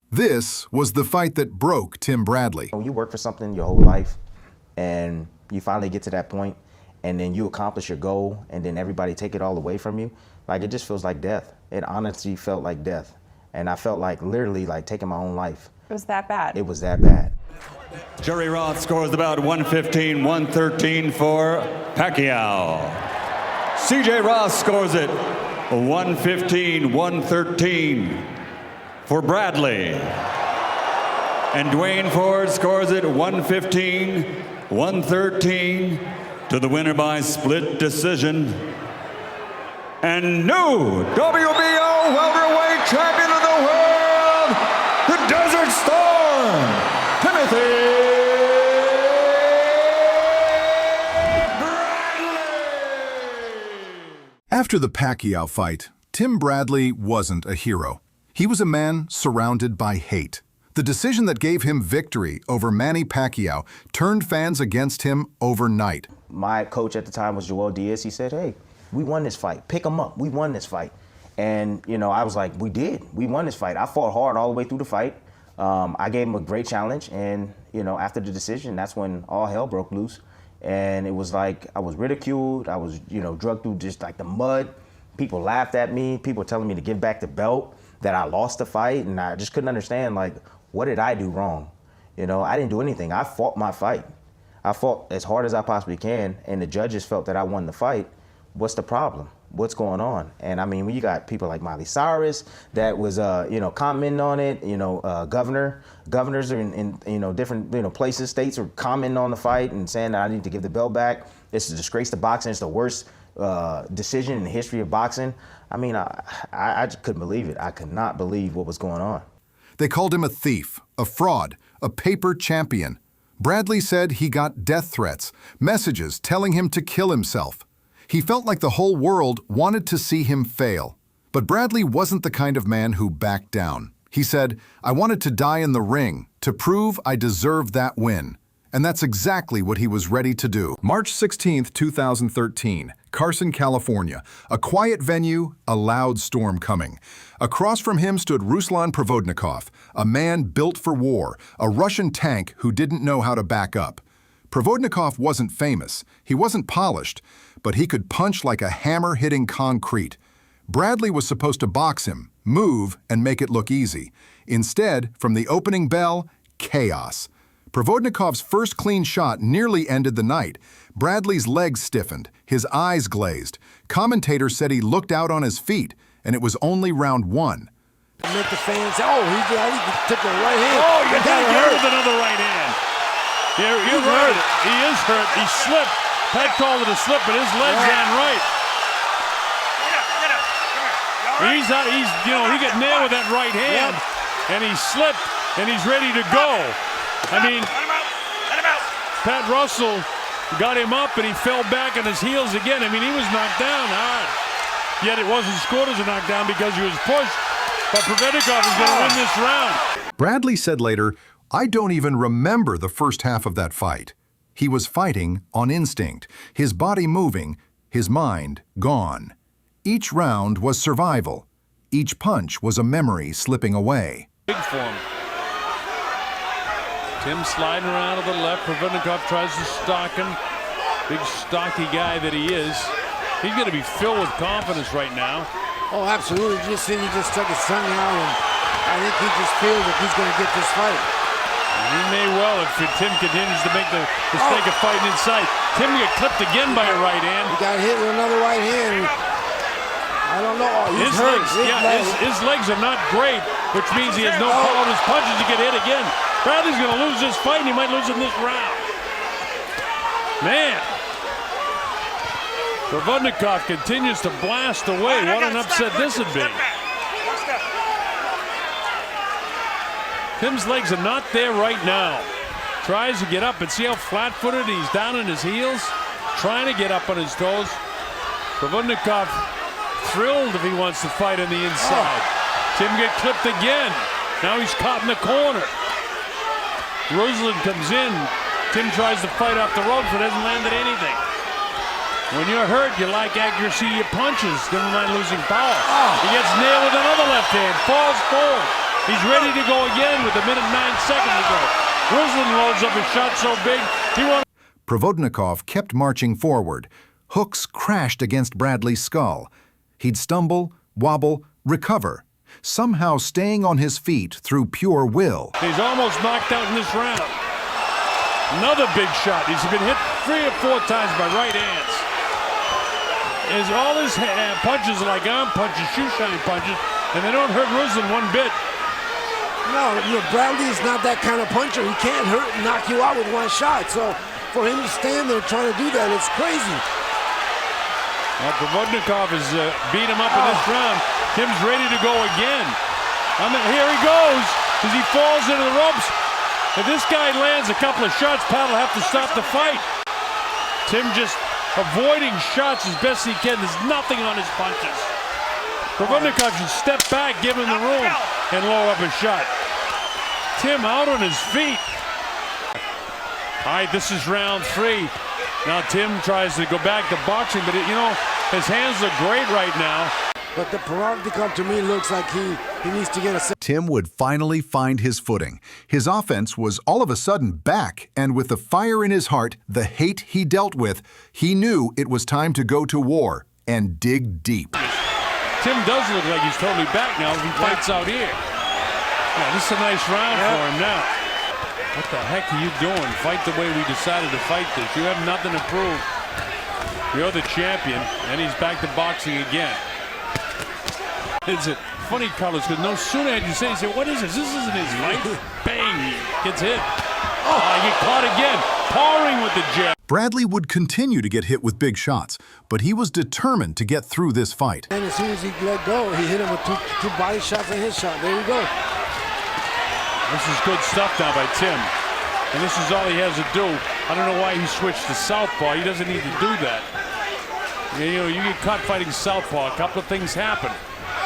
This was the fight that broke Tim Bradley. When you work for something your whole life and you finally get to that point and then you accomplish your goal and then everybody take it all away from you, like it just feels like death. It honestly felt like death. And I felt like literally like taking my own life. It was that bad? It was that bad. Jerry Roth scores about 115-113 for Pacquiao. CJ Roth scores it 115-113 for Bradley. And Dwayne Ford scores it 115-113 to the winner by split decision. And new WBO welterweight champion of the world, the Desert Storm, Timothy Bradley. After the Pacquiao fight, Tim Bradley wasn't a hero. He was a man surrounded by hate. The decision that gave him victory over Manny Pacquiao turned fans against him overnight. My coach at the time was Joel Diaz. He said, hey, we won this fight. Pick him up. We won this fight. And, you know, I was like, we did. We won this fight. I fought hard all the way through the fight. I gave him a great challenge. And, you know, after the decision, that's when all hell broke loose. And it was like I was ridiculed. I was, you know, drugged through just like the mud. People laughed at me. People were telling me to give back the belt, that I lost the fight. And I just couldn't understand, like, what did I do wrong? You know, I didn't do anything. I fought my fight. I fought as hard as I possibly can, and the judges felt that I won the fight. What's the problem? What's going on? And I mean, when you got people like Miley Cyrus that was, you know, commenting on it, you know, governors are in you know, different, you know, places, states are commenting on the fight and saying that I need to give the belt back. It's a disgrace to boxing. It's the worst decision in the history of boxing. I mean, I just couldn't believe it. I could not believe what was going on. They called him a thief, a fraud, a paper champion. Bradley said he got death threats, messages telling him to kill himself. He felt like the whole world wanted to see him fail. But Bradley wasn't the kind of man who backed down. He said, I wanted to die in the ring to prove I deserved that win. And that's exactly what he was ready to do. March 16, 2013, Carson, California. A quiet venue, a loud storm coming. Across from him stood Ruslan Provodnikov, a man built for war, a Russian tank who didn't know how to back up. Provodnikov wasn't famous, he wasn't polished, but he could punch like a hammer hitting concrete. Bradley was supposed to box him, move, and make it look easy. Instead, from the opening bell, chaos. Provodnikov's first clean shot nearly ended the night. Bradley's legs stiffened, his eyes glazed. Commentators said he looked out on his feet, and it was only round one. Make the fans, oh, he took the right hand. Oh, you got hit with another right hand. You're right. He is hurt. He slipped. Pat called it a slip, but his legs ran right. He's you know, he got nailed with that right hand, and he slipped, and he's ready to go. I mean, Pat Russell got him up, and he fell back on his heels again. I mean, he was knocked down hard. Yet it wasn't scored as a knockdown because he was pushed. But Provodnikov is going to win this round. Bradley said later, I don't even remember the first half of that fight. He was fighting on instinct, his body moving, his mind gone. Each round was survival. Each punch was a memory slipping away. Big for him. Tim sliding around to the left. Provodnikov tries to stalk him. Big stocky guy that he is. He's going to be filled with confidence right now. Oh, absolutely. He just stuck his tongue out, and I think he just feels that he's going to get this fight. He may well if Tim continues to make the mistake of fighting inside. Tim get clipped again by a right hand. He got hit with another right hand. I don't know. Oh, he's hurt. His legs are not great, which means he has no power in his punches to get hit again. Bradley's going to lose this fight, and he might lose in this round. Man. Provodnikov continues to blast away. What an upset this would be. Tim's legs are not there right now. Tries to get up, and see how flat-footed he's down on his heels, trying to get up on his toes. Provodnikov thrilled if he wants to fight on the inside. Tim get clipped again. Now he's caught in the corner. Ruslan comes in. Tim tries to fight off the ropes, but hasn't landed anything. When you're hurt, you like accuracy of your punches. Never mind losing power. He gets nailed with another left hand. Falls forward. He's ready to go again with 1 minute 9 seconds to go. Ruslan loads up a shot so big, he won. Provodnikov kept marching forward. Hooks crashed against Bradley's skull. He'd stumble, wobble, recover, somehow staying on his feet through pure will. He's almost knocked out in this round. Another big shot. He's been hit 3 or 4 times by right hands. All his punches are like arm punches, shoe shine punches, and they don't hurt Ruslan one bit. No, Bradley is not that kind of puncher. He can't hurt and knock you out with one shot. So for him to stand there trying to do that, it's crazy. Well, Provodnikov has beat him up in this round. Tim's ready to go again. Here he goes as he falls into the ropes. If this guy lands a couple of shots, Pat will have to stop the fight. Tim just avoiding shots as best he can. There's nothing on his punches. Provodnikov should step back, give him the room, and lower up a shot. Tim out on his feet. All right, this is round 3. Now Tim tries to go back to boxing, but his hands look great right now. But the Provodnikov to me looks like he needs to get a... Tim would finally find his footing. His offense was all of a sudden back, and with the fire in his heart, the hate he dealt with, he knew it was time to go to war and dig deep. Tim does look like he's totally back now if he fights out here. Yeah, this is a nice round for him now. What the heck are you doing? Fight the way we decided to fight this. You have nothing to prove. You're the champion, and he's back to boxing again. It's a funny, Carlos, because no sooner had you say, what is this? This isn't his fight. Bang, he gets hit. Oh, he get caught again, powering with the jab. Bradley would continue to get hit with big shots, but he was determined to get through this fight. And as soon as he let go, he hit him with two body shots and his shot. There you go. This is good stuff now by Tim. And this is all he has to do. I don't know why he switched to southpaw. He doesn't need to do that. You get caught fighting southpaw, a couple of things happen.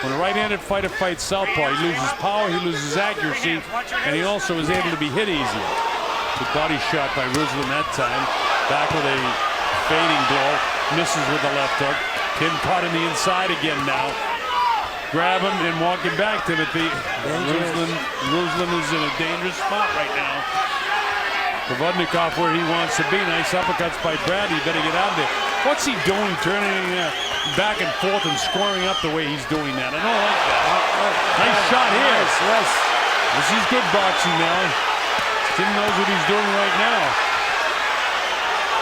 When a right-handed fighter fights southpaw, he loses power, he loses accuracy, and he also is able to be hit easier. Good body shot by Ruslan that time. Back with a fading blow. Misses with the left hook. Tim caught in the inside again now. Grab him and walk him back, Timothy. Ruslan is in a dangerous spot right now. Provodnikov where he wants to be. Nice uppercuts by Bradley. Better get out of there. What's he doing, turning back and forth and squaring up the way he's doing that? I don't like that. Nice shot here. Yes. This is good boxing now. Tim knows what he's doing right now.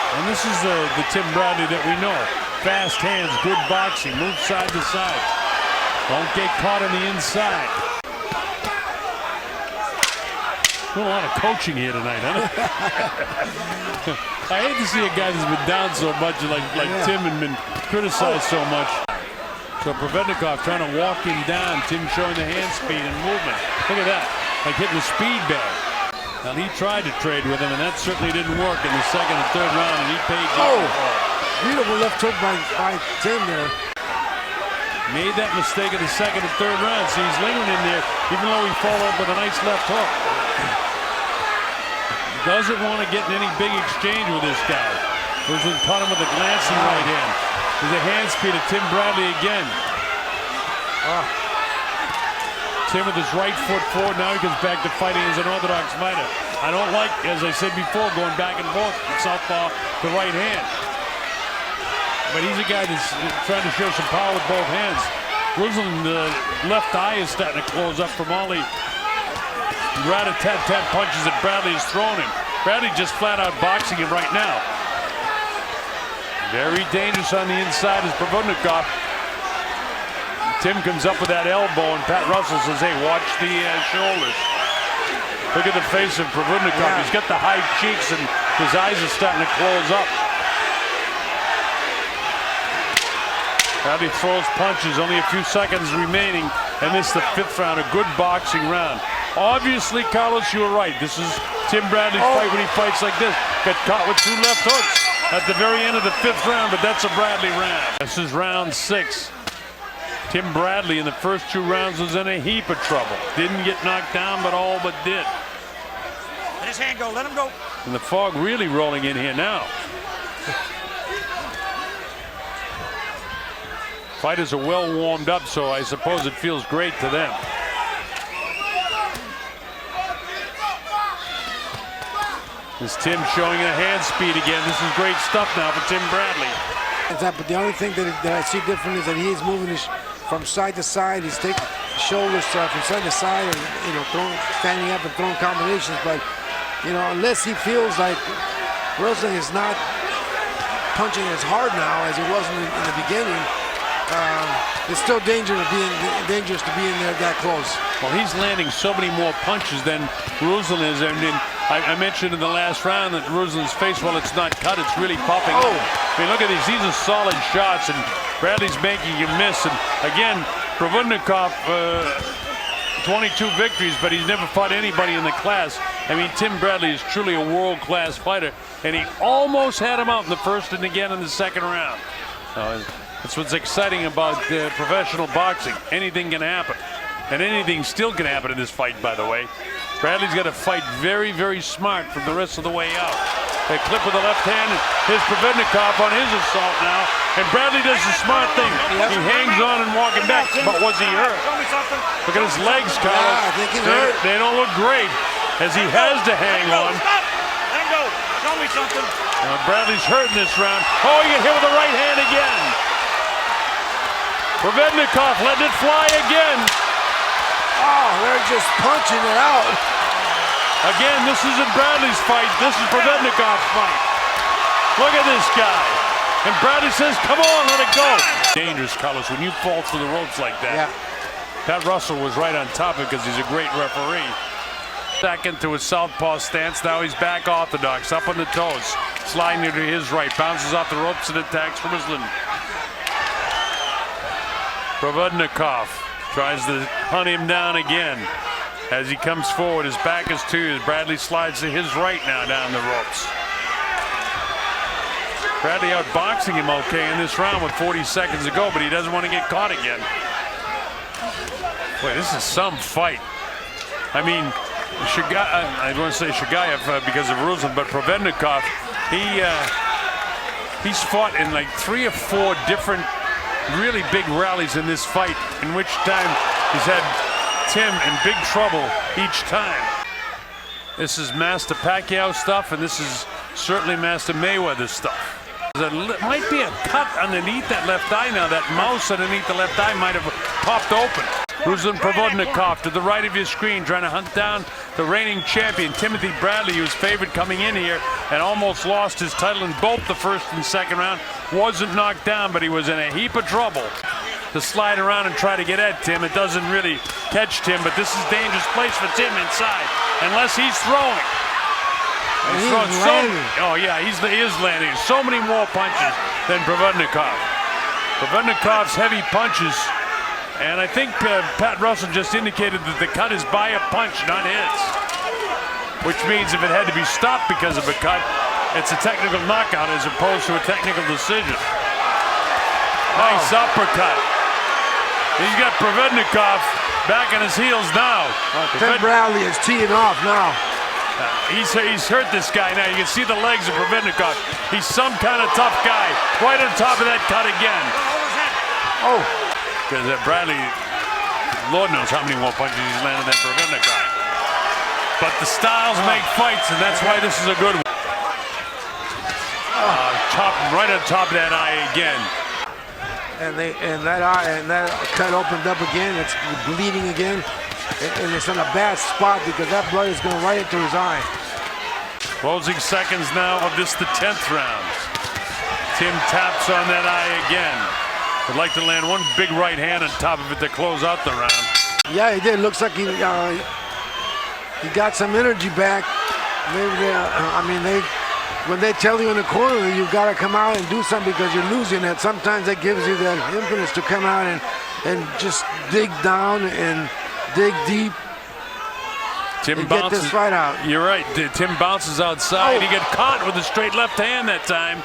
And this is the Tim Bradley that we know. Fast hands, good boxing, move side to side. Don't get caught on the inside. A lot of coaching here tonight, huh? I hate to see a guy that's been down so much, like Tim and been criticized so much. So Provodnikov trying to walk him down. Tim showing the hand speed and movement. Look at that, like hitting the speed bag. Now he tried to trade with him, and that certainly didn't work in the second and third round, and he paid dearly for it. Beautiful left hook by Tim there. Made that mistake in the second and third round. See, he's lingering in there, even though he followed up with a nice left hook. Doesn't want to get in any big exchange with this guy. Ruslan caught him with a glancing right hand. There's a hand speed of Tim Bradley again. Tim with his right foot forward. Now he comes back to fighting as an orthodox fighter. I don't like, as I said before, going back and forth from southpaw to right hand. But he's a guy that's trying to show some power with both hands. Ruslan, the left eye is starting to close up from all the rat-a-tat-tat punches that Bradley has thrown him. Bradley just flat out boxing him right now. Very dangerous on the inside is Provodnikov. Tim comes up with that elbow, and Pat Russell says, hey, watch the shoulders. Look at the face of Provodnikov. Yeah. He's got the high cheeks, and his eyes are starting to close up. Bradley throws punches, only a few seconds remaining, and this is the 5th round, a good boxing round. Obviously, Carlos, you were right. This is Tim Bradley's fight when he fights like this. Got caught with 2 left hooks at the very end of the 5th round, but that's a Bradley round. This is round 6. Tim Bradley in the first 2 rounds was in a heap of trouble. Didn't get knocked down, but all but did. Let his hand go, let him go. And the fog really rolling in here now. Fighters are well warmed up, so I suppose it feels great to them. This Tim showing a hand speed again. This is great stuff now for Tim Bradley. But the only thing that I see different is that he is moving from side to side. He's taking shoulders from side to side and, you know, standing up and throwing combinations. But, you know, unless he feels like Ruslan is not punching as hard now as he was in the beginning, it's still dangerous to be in there that close. Well, he's landing so many more punches than Ruslan is. I mean, I mentioned in the last round that Ruslan's face, while it's not cut, it's really popping up. I mean, look at these. These are solid shots, and Bradley's making you miss. And again, Provodnikov, 22 victories, but he's never fought anybody in the class. I mean, Tim Bradley is truly a world-class fighter, and he almost had him out in the first and again in the second round. That's what's exciting about professional boxing. Anything can happen, and anything still can happen in this fight, by the way. Bradley's got to fight very, very smart from the rest of the way out. A clip with the left hand. Here's Provodnikov on his assault now, and Bradley does the smart thing. He hangs on and walking back, but was he hurt? Look at his legs, Carlos. Yeah, I think he's hurt. They don't look great, as he has to hang on. Let him go. Show me something. Bradley's hurt in this round. Oh, he got hit with the right hand again. Provodnikov letting it fly again. Oh, they're just punching it out. Again, this isn't Bradley's fight. This is Provodnikov's fight. Look at this guy. And Bradley says, come on, let it go. Dangerous, Carlos, when you fall through the ropes like that. Yeah. Pat Russell was right on top of it because he's a great referee. Back into his southpaw stance. Now he's back orthodox, up on the toes. Sliding into his right. Bounces off the ropes and attacks from Ruslan. Provodnikov tries to hunt him down again. As he comes forward, his back is to you. Bradley slides to his right now down the ropes. Bradley outboxing him okay in this round with 40 seconds to go, but he doesn't want to get caught again. Boy, this is some fight. I mean, I don't want to say Shagayev because of Ruslan, but Provodnikov, he's fought in like 3 or 4 different really big rallies in this fight, in which time he's had Tim in big trouble each time. This is Master Pacquiao stuff, and this is certainly Master Mayweather stuff. There might be a cut underneath that left eye now. That mouse underneath the left eye might have popped open. Ruslan Provodnikov to the right of your screen, trying to hunt down the reigning champion, Timothy Bradley, who was favored coming in here and almost lost his title in both the first and second round. Wasn't knocked down, but he was in a heap of trouble to slide around and try to get at Tim. It doesn't really catch Tim, but this is a dangerous place for Tim inside, unless he's throwing. He's throwing he is landing so many more punches than Provodnikov. Provodnikov's heavy punches. And I think Pat Russell just indicated that the cut is by a punch, not his. Which means if it had to be stopped because of a cut, it's a technical knockout as opposed to a technical decision. Nice uppercut. He's got Provodnikov back on his heels now. Tim Bradley is teeing off now. He's hurt this guy now. You can see the legs of Provodnikov. He's some kind of tough guy. Right on top of that cut again. Oh. Because Bradley, Lord knows how many more punches he's landed than Provodnikov. But the styles make fights, and that's why this is a good one. Right on top of that eye again. And that cut opened up again. It's bleeding again, and it's in a bad spot because that blood is going right into his eye. Closing seconds now of this, the 10th round. Tim taps on that eye again. Would like to land one big right hand on top of it to close out the round. Yeah, he did. Looks like he got some energy back. Maybe when they tell you in the corner you've got to come out and do something because you're losing it, sometimes that gives you that impetus to come out and just dig down and dig deep. Tim and bounces. Get this fight out. You're right. Tim bounces outside. He got caught with a straight left hand that time.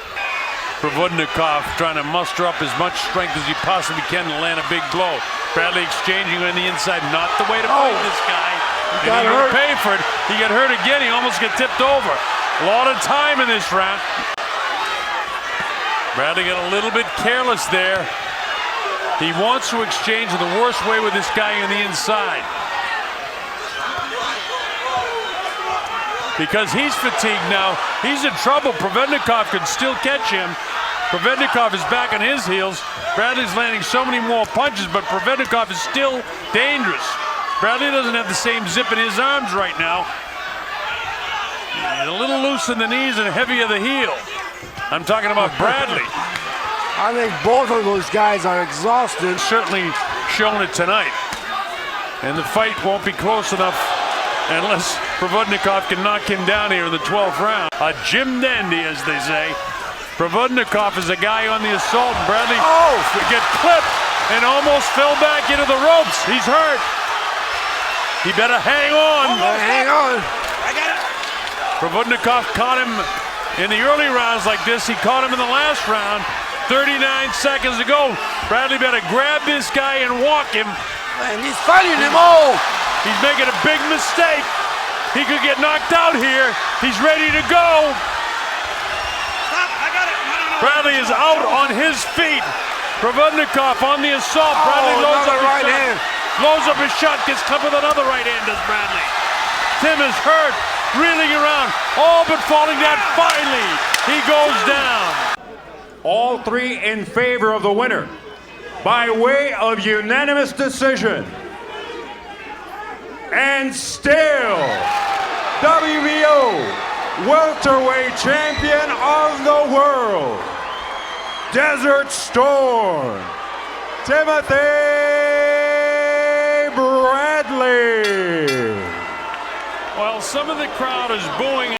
Provodnikov trying to muster up as much strength as he possibly can to land a big blow. Bradley exchanging on the inside. Not the way to fight this guy. He got hurt. Pay for it. He got hurt again. He almost got tipped over. A lot of time in this round. Bradley got a little bit careless there. He wants to exchange in the worst way with this guy on the inside. because he's fatigued now. He's in trouble. Provodnikov can still catch him. Provodnikov is back on his heels. Bradley's landing so many more punches, but Provodnikov is still dangerous. Bradley doesn't have the same zip in his arms right now. He's a little loose in the knees and heavy of the heel. I'm talking about Bradley. I think both of those guys are exhausted. Certainly shown it tonight. And the fight won't be close enough unless Provodnikov can knock him down here in the 12th round. A gym dandy, as they say. Provodnikov is a guy on the assault. Bradley get clipped and almost fell back into the ropes. He's hurt. He better hang on. Hang on. I got it. Provodnikov caught him in the early rounds like this. He caught him in the last round 39 seconds ago. Bradley better grab this guy and walk him. And he's fighting him all. He's making a big mistake. He could get knocked out here. He's ready to go. Stop. I got it. No. Bradley is out on his feet. Provodnikov on the assault. Bradley loads up another his right shot. hand. Loads up his shot. Gets clipped with another right hand, does Bradley. Tim is hurt. Reeling around. All but falling down. Finally, he goes down. All three in favor of the winner by way of unanimous decision. And still, WBO welterweight champion of the world, Desert Storm, Timothy Bradley. While some of the crowd is booing